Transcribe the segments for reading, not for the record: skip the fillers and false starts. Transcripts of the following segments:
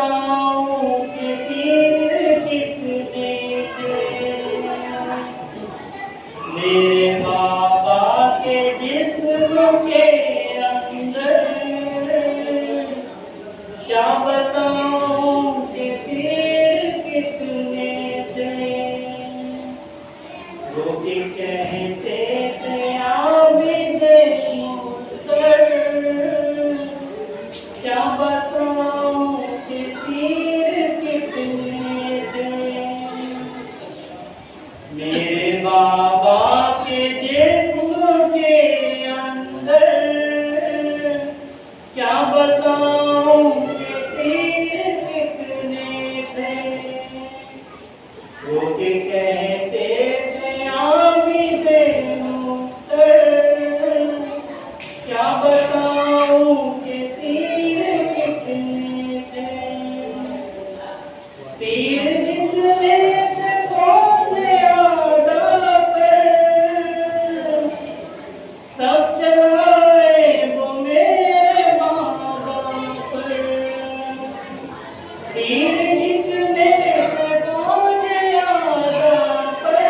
بتاؤں کہ تیر کتنے تھے میرے بابا کے جسم کے اندر، کیا بتاؤں کہ تیر کتنے تھے۔ وہ کہ کہتے تھے عابد مستر، کیا بتاؤں کہ تیر کتنے تھے میرے بابا کے جسم کے اندر، کیا بتاؤں کہ تیر کتنے تھے۔ وہ کہ کہتے تھے عابد مستر، کیا بتاؤں کہ تیر کتنے تھے۔ تیر جتنے تھے پہنچے آدھا پر، سب چلائے وہ میرے بابا پر۔ تیر جتنے تھے پہنچے آدھا پر،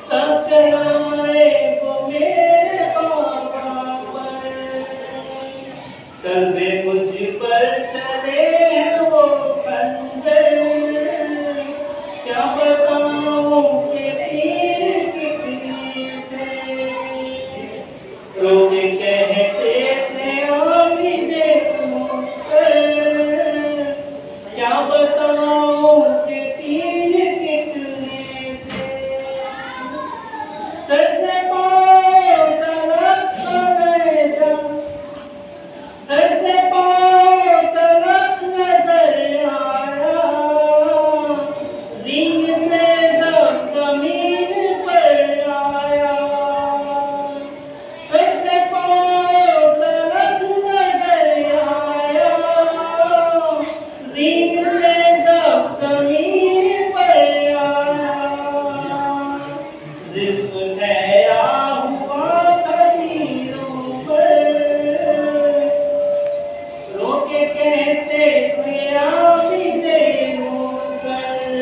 سب چلائے وہ میرے بابا پر۔ کلبے مجھ پر چلے ہیں وہ خنجر، کیا بتاؤں کہ تیر کتنے تھے۔ لوگ کہتے تھے عابد مستر، کیا بتاؤں کہ تیر کتنے تھے۔ سر سے پاؤں تلک نیزہ، سر سے پاؤں تلک نظر آیا، زین سے جب زمین پر آیا۔ سر سے پاؤں تلک نظر آیا، زین سے جب زمین پر آیا۔ زلف ٹھہرا ہوا تھا تیروں پر، رو کے کہتے تھے عابد مستر،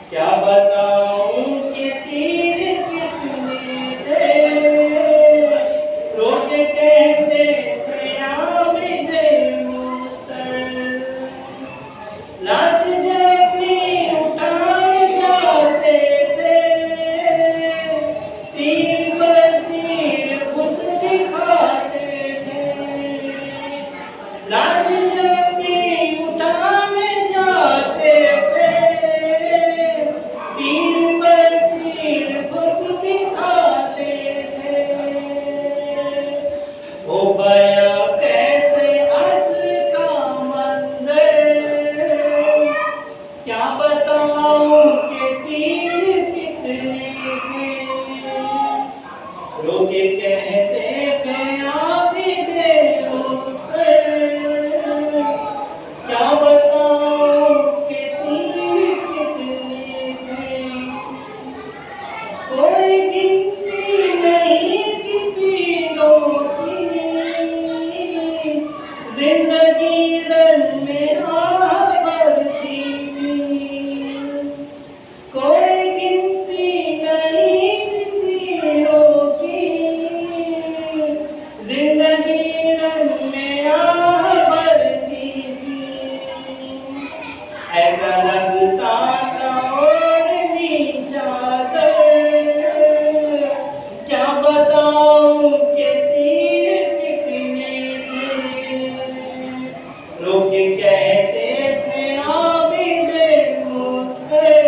کیا بتاؤں کہ تیر کتنے تھے۔ رو کے کہتے تھے عابد مستر، لاش جب بھی اٹھانے جاتے تھے، تیر پر تیر خود بھی کھاتے تھے۔ لاش جب بھی اٹھانے جاتے تھے، تیر پر تیر خود بھی کھاتے تھے۔ وہ بیاں کیسے عصر کا منظر، کیا بتاؤں کہ تیر کتنے تھے۔ لوگ کہتے تھے عابد مستر، کیا بتاؤں کہ تیر کتنے تھے۔ کوئی گنتی نہیں کی تیروں کی، زندگی رن میں آہ بھرتی تھی۔ کوئی گنتی نہیں کی تیروں کی، زندگی رن میں آہ بھرتی تھی۔ ایسا لگتا تھا اوڑھنی چادر، کیا بتاؤں کہ تیر کتنے تھے۔ لوگ کہتے تھے عابد مستر،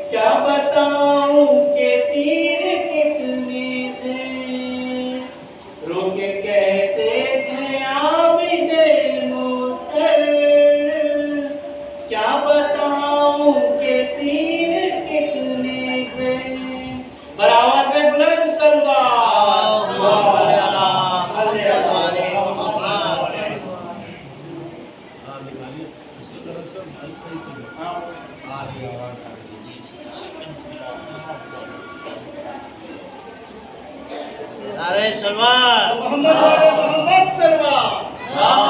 کیا بتاؤں کہ تیر کتنے تھے۔ لوگ کہتے تھے عابد مستر، کیا بتاؤں کہ تیر کتنے تھے۔ برآواز سے بلند نعرہ سلوات محمد صلی اللہ علیہ وسلم۔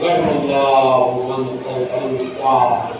رحم الله من قرأ الفاتحة.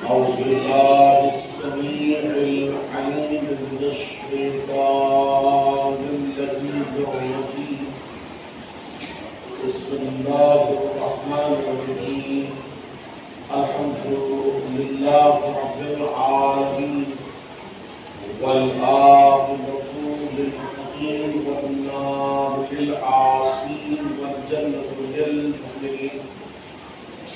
أعوذ بالله السميع العليم من الشيطان الرجيم. بسم الله الرحمن الرحيم. الحمد لله رب العالمين والعاقبة للمتقين والنار للعاصين والجنة للمؤمنين.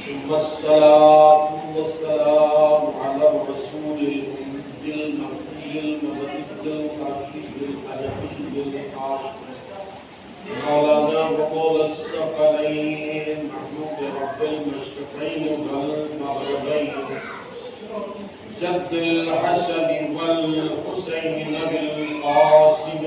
ثم الصلاة والسلام على الرسول الأمي المهدي المدني الرشيد الأجمي الحاشد مولانا ومولى الثقلين محبوب رب المشرقين والمغربين جد الحسن والحسين بالقاسم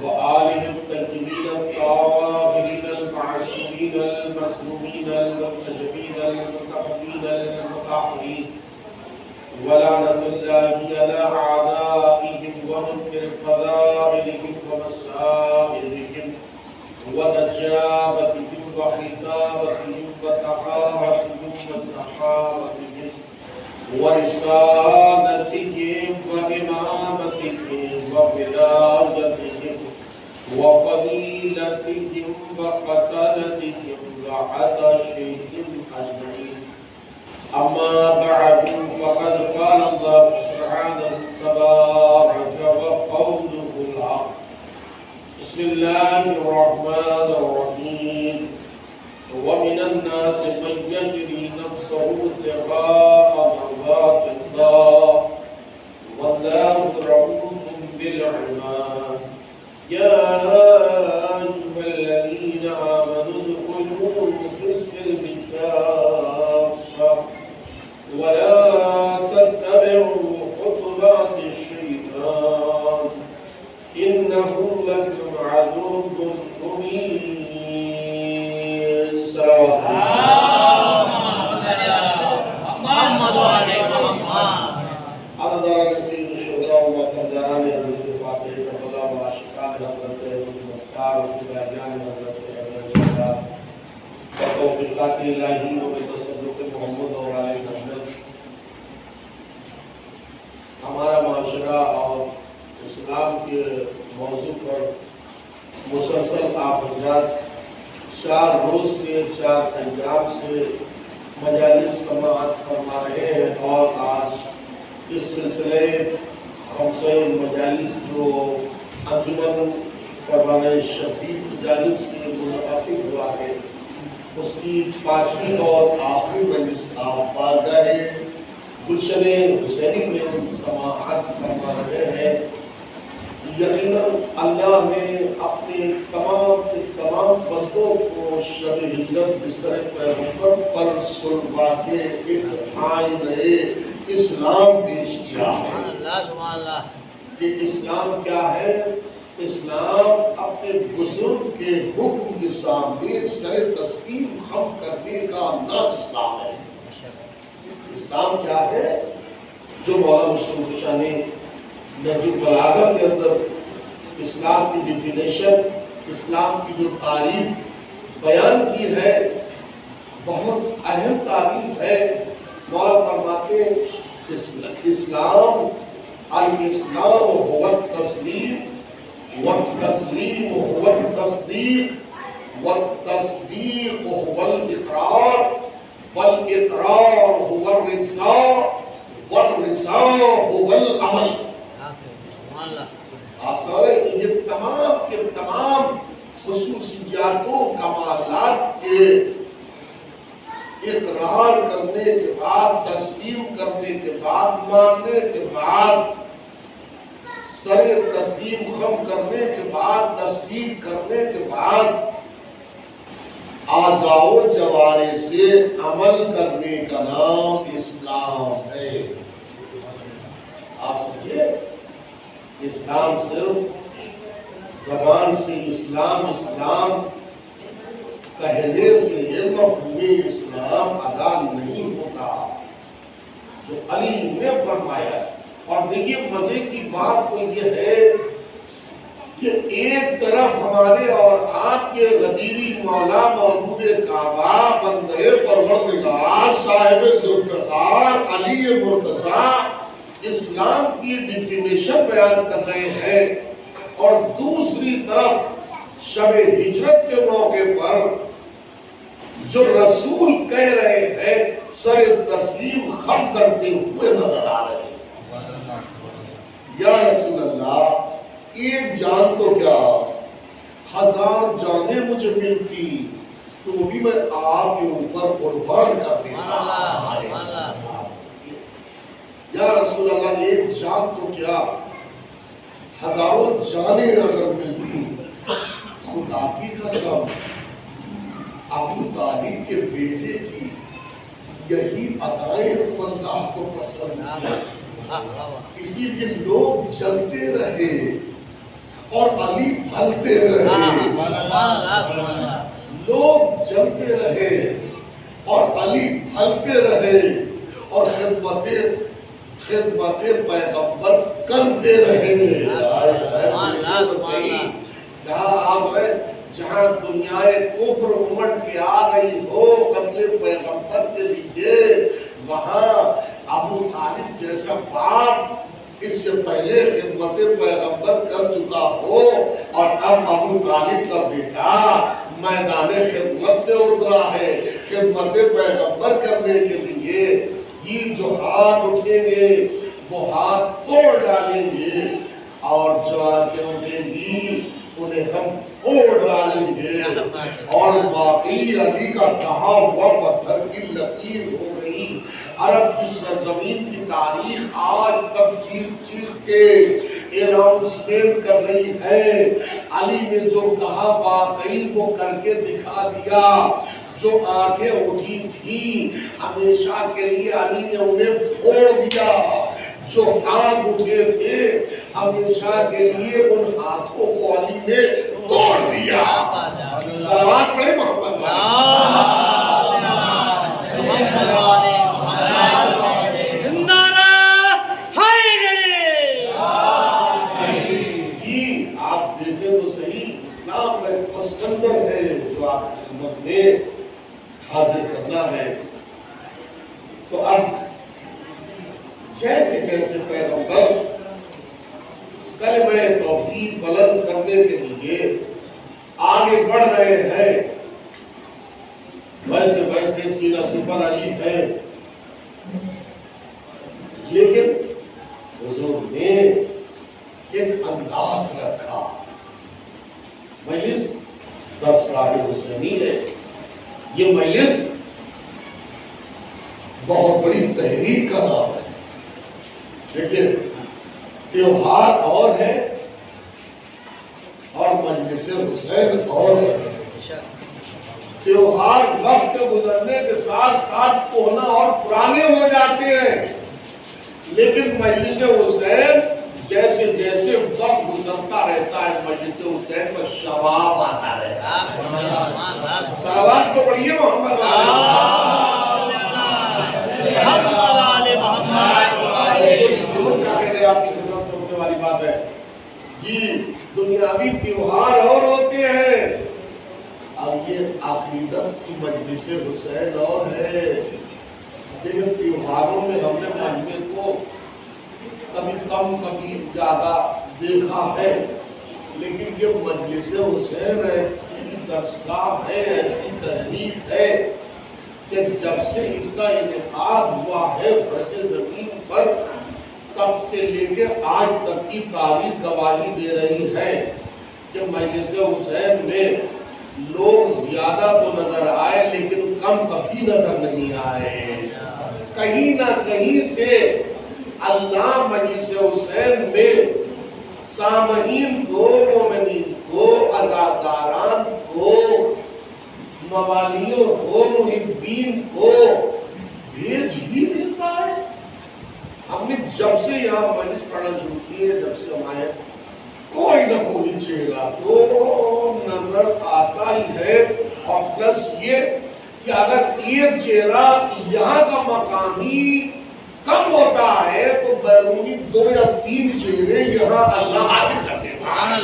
وآله الطيبين الطاهرين المعصومين المسلومين المرتجبين المتقين المطهرين ولعنة الله على أعدائهم ومنكر فضائلهم ومسائلهم ونجابتهم وخطابتهم وطهارتهم وسخاوتهم ورسالتهم وإمامتهم وولايتهم وفضيلتهم وقتلتهم وعطشهم أجمعين. أما بعد فقد قال الله سبحانه تبارك وقوله الحق. بسم الله الرحمن الرحيم. ومن الناس من يجري نفسه ابتغاء مرضات الله والله رؤوف بالعباد. يا أيها الذين آمنوا ادخلوا في السلم كافة ولا تتبعوا خطوات الشيطان إنه لكم عدو مبين. صلوات محمد وعلى محمد. حضرات سيد الشهداء وقدران حضرت فاتح کربلا وعاشقان حضرت مختار وفدائیان حضرت عبداللہ بتوفیقات الہی و بتصدق محمد اور آل محمد. ہمارا معاشرہ اور اسلام کے موضوع پر مسلسل آپ حضرات 4 روز سے 4 ایام سے مجالس سماعت فرما رہے ہیں اور آج اس سلسلے خمسہ مجالس جو انجمن پروانہ شبیر کی جانب سے منعقد ہوا ہے اس کی 5ویں اور آخری مجلس آپ بارگاہ گلشن حسینی میں سماعت فرما رہے ہیں. یقیناً اللہ نے اپنے تمام بندوں کو شب ہجرت بستر پیغمبر پر سلوا کے ایک آئینہ اسلام پیش کیا ہے. کہ اسلام کیا ہے؟ اسلام اپنے بزرگ کے حکم کے سامنے سر تسلیم خم کرنے کا نام اسلام ہے. اسلام کیا ہے؟ جو مولانا مسلم کشا نے نہج البلاغہ کے اندر اسلام کی ڈیفینیشن، اسلام کی جو تعریف بیان کی ہے، بہت اہم تعریف ہے. مولا فرماتے اسلام الاسلام هو التسلیم والتسلیم هو التصدیق والتصدیق هو الاقرار والاقرار هو الرضا والرضا هو العمل. آثارِ یہ تمام کے تمام خصوصیات و کمالات کے اقرار کرنے کے بعد، تسلیم کرنے کے بعد، ماننے کے بعد، سر تسلیم خم کرنے کے بعد، تصدیق کرنے کے بعد اعضاء و جوارح سے عمل کرنے کا نام اسلام ہے۔ آپ سمجھے؟ اسلام صرف زبان سے اسلام اسلام کہنے سے یہ مفہوم اسلام ادا نہیں ہوتا جو علی نے فرمایا۔ اور دیکھیے مزے کی بات تو یہ ہے کہ ایک طرف ہمارے اور آپ کے غدیری مولا مودود کعبہ بندے پروردگار صاحب ذوالفقار علی مرتضی اسلام کی ڈیفینیشن بیان کر رہے ہیں، اور دوسری طرف شب ہجرت کے موقع پر جو رسول کہہ رہے ہیں سر تسلیم خم کرتے ہوئے نظر آ رہے ہیں۔ یا رسول اللہ، ایک جان تو کیا 1000 جانیں مجھے ملتی تو بھی میں آپ کے اوپر قربان کر دیتا۔ یا رسول اللہ، ایک جان تو کیا 1000 جانیں اگر ملتی، خدا کی قسم ابو طالب کے بیٹے کی یہی ادائیں تو اللہ کو پسند تھی، اسی لیے لوگ جلتے رہے اور علی پھلتے رہے، لوگ جلتے رہے اور علی پھلتے رہے اور خدمت پیغمبر کرتے رہے۔ جہاں آپ رہے، جہاں دنیا کفر امٹ کے آ گئی ہو قتل پیغمبر کے لیے، وہاں ابو طالب جیسا باپ اس سے پہلے خدمت پیغمبر کر چکا ہو، اور اب ابو طالب کا بیٹا میدان خدمت میں اترا ہے خدمت پیغمبر کرنے کے لیے، یہ جو ہاتھ اٹھیں گے وہ ہاتھ توڑ ڈالیں گے، اور جو آگے اٹھیں گی انہیں ہم توڑ ڈالیں گے، اور واقعی علی کا کہا ہوا پتھر کی لکیر ہو گئی۔ عرب کی سرزمین کی تاریخ آج تک چیخ چیخ کے اناؤنسمنٹ کر رہی ہے، علی نے جو کہا واقعی وہ کر کے دکھا دیا۔ جو آنکھیں اٹھی تھی ہمیشہ کے لیے علی نے انہیں پھوڑ دیا، جو ہاتھ اٹھے تھے ہمیشہ کے لیے ان ہاتھوں کو علی نے توڑ دیا۔ صلوات پڑھیں محمد جی، آپ دیکھیں تو صحیح، اسلام کا ایک پس منظر ہے جو آپ کی خدمت میں حاضر کرنا ہے۔ تو اب جیسے جیسے پیغمبر کلمہ توحید بلند کرنے کے لیے آگے بڑھ رہے ہیں، ویسے ویسے سینہ سپر علی ہے، لیکن حضور نے ایک انداز رکھا۔ مجلس درسگاہ حسینی ہے، یہ مجلس بہت بڑی تحریک کا نام ہے۔ لیکن تیوہار اور ہے اور مجلس حسین اور ہے۔ تیوہار وقت گزرنے کے ساتھ ساتھ کونا اور پرانے ہو جاتے ہیں، لیکن مجلس حسین جیسے جیسے وقت گزرتا رہتا ہے مجلس حسین پر شباب آتا رہتا ہے۔ صلوات کو پڑھیے محمد آپ کی خدمت کرنے والی بات ہے۔ یہ دنیاوی تیوہار اور ہوتے ہیں، اور یہ عقیدت کی مجلس حسین اور ہے۔ لیکن تیوہاروں میں ہم نے مجمع کو کبھی کم کبھی زیادہ دیکھا ہے، لیکن یہ مجلس حسین ایسی درسگاہ ہے، ایسی تحریک ہے کہ جب سے اس کا انعقاد ہوا ہے فرش زمین پر، تب سے لے کے آج تک کی تاریخ گواہی دے رہی ہے کہ مجلس حسین میں لوگ زیادہ تو نظر آئے لیکن کم کبھی نظر نہیں آئے. کہیں نہ کہیں سے اللہ مجلس حسین میں سامعین کو، مومنین کو، عزاداران کو، موالیوں کو، محبین کو بھیج ہی دیتا ہے. ہم نے جب سے یہاں مجلس پڑھنا شروع کی ہے، جب سے ہم آئے، کوئی نہ کوئی چہرہ تو نظر آتا ہی ہے. اور پلس یہ کہ اگر ایک چہرہ یہاں کا مقامی کم ہوتا ہے تو بیرونی 2 یا 3 چہرے یہاں اللہ حاضر کر دیتا ہے.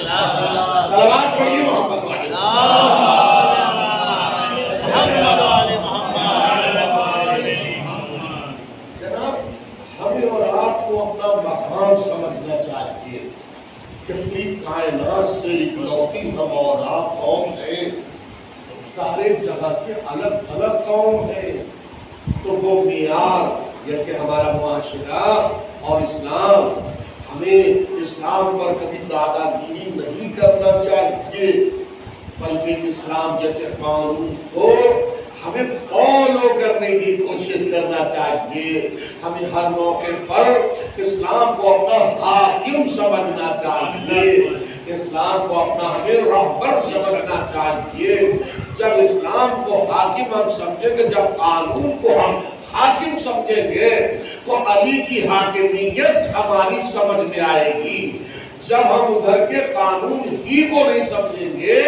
صلوات پڑھیے محمد والے. جناب ہمیں اور آپ کو اپنا مقام سمجھنا چاہیے کہ پوری کائنات سے اکلوتی ہم اور آپ قوم ہیں، سارے جگہ سے الگ الگ قوم ہے. تو وہ معیار جیسے ہمارا معاشرہ اور اسلام، ہمیں اسلام پر کبھی دادا گیری نہیں کرنا چاہیے، بلکہ اسلام جیسے قانون کو ہمیں فالو کرنے کی کوشش کرنا چاہیے. ہمیں ہر موقع پر اسلام کو اپنا حاکم سمجھنا چاہیے، اسلام کو اپنا ہمیں رہبر سمجھنا چاہیے. جب اسلام کو حاکم ہم سمجھیں گے، جب قانون کو ہم حاکم سمجھیں گے تو علی کی حاکمیت ہماری سمجھ میں آئے گی. جب ہم ادھر کے قانون ہی کو نہیں سمجھیں گے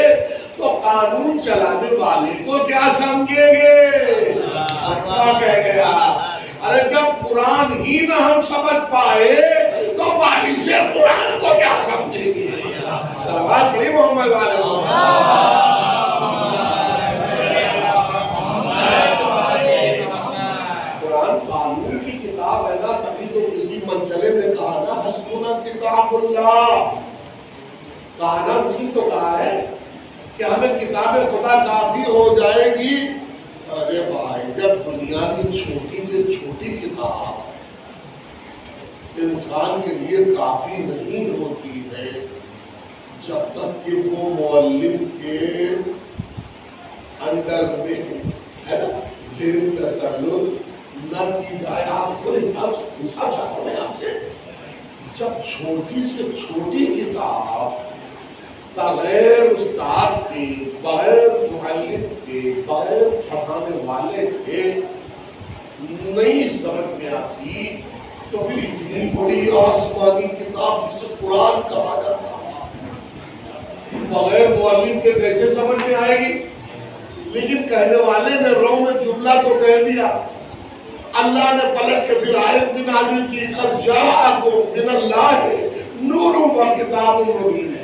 تو قانون چلانے والے کو کیا سمجھیں گے؟ کیا کہہ گیا؟ ارے جب قرآن ہی نہ ہم سمجھ پائے تو باہر سے قرآن کو کیا سمجھیں گے؟ صلوات پڑھی محمد والے محمد. قانون کی کتاب ہے نا، تبھی تو کسی منچلے نے کہا نا حسبنا کتاب اللہ. کہا نا اسی تو کہا ہے کہ ہمیں کتاب خدا کافی ہو جائے گی. ارے بھائی جب دنیا کی چھوٹی سے چھوٹی کتاب انسان کے لیے کافی نہیں ہوتی ہے جب تک کہ وہ معلم کے انڈر میں ہے نا زیر تسلط نہ کی جائے. آپ خود حساب چاہتا ہوں آپ سے، جب چھوٹی سے چھوٹی کتاب بغیر استاد کے، بغیر معلم کے، بغیر پڑھانے والے کے نہیں سمجھ میں آتی تو پھر اتنی بڑی آسمانی کتاب جسے قرآن کہا جاتا بغیر معلم کے کیسے سمجھ میں آئے گی؟ لیکن کہنے والے نے رو میں جملہ تو کہہ دیا. اللہ نے پلٹ کے پھر آیت بھی نازل کی، قد جاءکم من اللہ نور و کتاب مبین.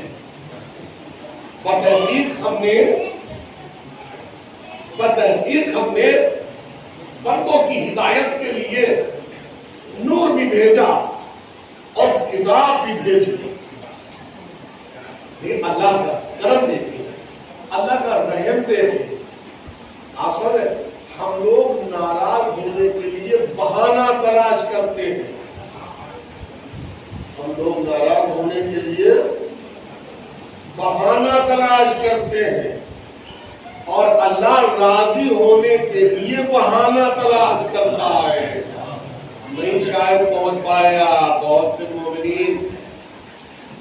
بتحقیق ہم نے بندوں کی ہدایت کے لیے نور بھی بھیجا اور کتاب بھی بھیجی. یہ اللہ کا کرم دیکھیں، اللہ کا رحم دیکھیں. آسر ہے ہم لوگ ناراض ہونے کے لیے بہانہ تلاش کرتے ہیں. ہم لوگ ناراض ہونے کے لیے بہانہ تلاش کرتے ہیں اور اللہ راضی ہونے کے لیے بہانہ تلاش کرتا ہے. نہیں شاید پہنچ پایا. بہت سے مومنین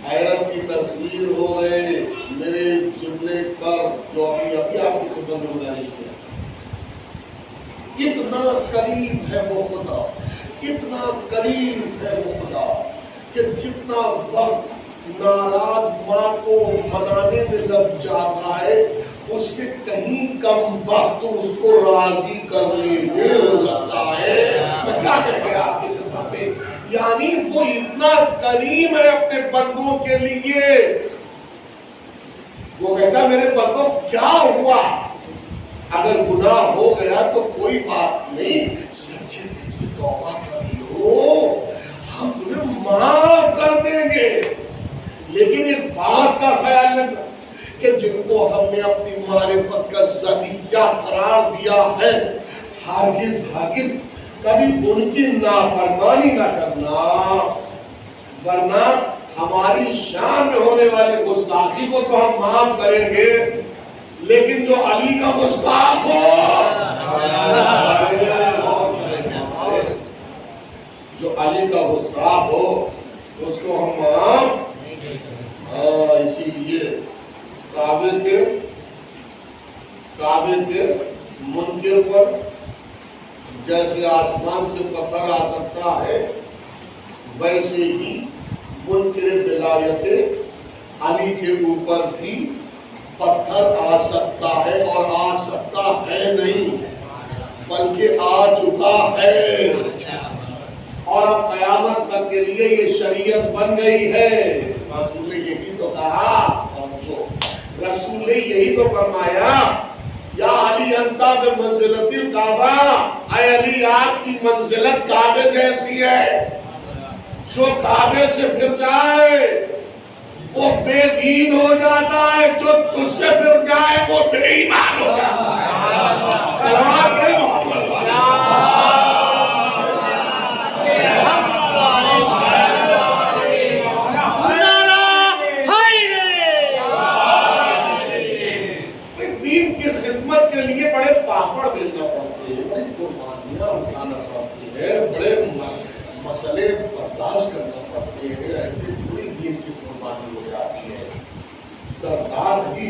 حیرت کی تصویر ہو گئے میرے جملے پر جو ابھی آپ کی خدمت میں گزارش کیا. اتنا قریب ہے وہ خدا، اتنا قریب ہے وہ خدا کہ جتنا وقت ناراض ماں کو منانے میں لگ جاتا ہے اس سے کہیں کم وقت اس کو راضی کرنے میں لگتا ہے. میں کیا کہہ گیا آپ کی خدمت میں؟ یعنی وہ اتنا کریم ہے اپنے بندوں کے لیے. وہ کہتا میرے بندوں کیا ہوا، اگر گناہ ہو گیا تو کوئی بات نہیں، سچے دل سے توبہ کر لو، ہم تمہیں معاف کر دیں گے. لیکن ایک بات کا خیال رکھنا کہ جن کو ہم نے اپنی معرفت کا ذریعہ قرار دیا ہے ہرگز کبھی ان کی نافرمانی نہ کرنا، ورنہ ہماری شان میں ہونے والے گستاخی کو تو ہم معاف کریں گے لیکن جو علی کا گستاخ ہو، جو علی کا گستاخ ہو اس کو ہم معاف، اسی لیے کعبے کے منکر پر جیسے آسمان سے پتھر آ سکتا ہے، ویسے ہی منکر ولایت علی کے اوپر بھی پتھر آ سکتا ہے، اور آ سکتا ہے نہیں بلکہ آ چکا ہے، اور اب قیامت تک کے لیے یہ شریعت بن گئی ہے۔ رسول نے یہی تو کہا، رسول نے یہی تو فرمایا، یا علی انتا بمنزلت الکعبہ، اے علی آپ کی منزلت کعبے جیسی ہے، جو کعبے سے پھر جائے وہ بے دین ہو جاتا ہے، جو تجھ سے پھر جائے وہ بے ایمان ہو جاتا ہے۔ سلام ہے محمد والا۔ دین کی خدمت کے لیے بڑے پاپڑ بیچنا پڑتے ہیں، بڑی قربانیاں اٹھانا پڑتی ہے، بڑے مسئلے برداشت کرنا پڑتے ہیں، ایسے پوری دین کی قربانی ہو جاتی ہے۔ سردار جی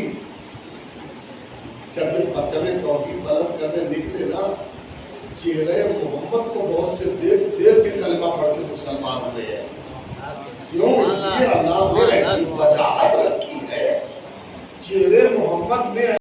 جب یہ پرچم توحید بلند کرنے نکلے نا، چہرے محمد کو بہت سے دیکھ کے کلمہ پڑھ کے مسلمان ہوئے ہیں۔ کیوں؟ اس لیے اللہ نے ایسی وجاہت رکھی ہے، چہرے محمد میں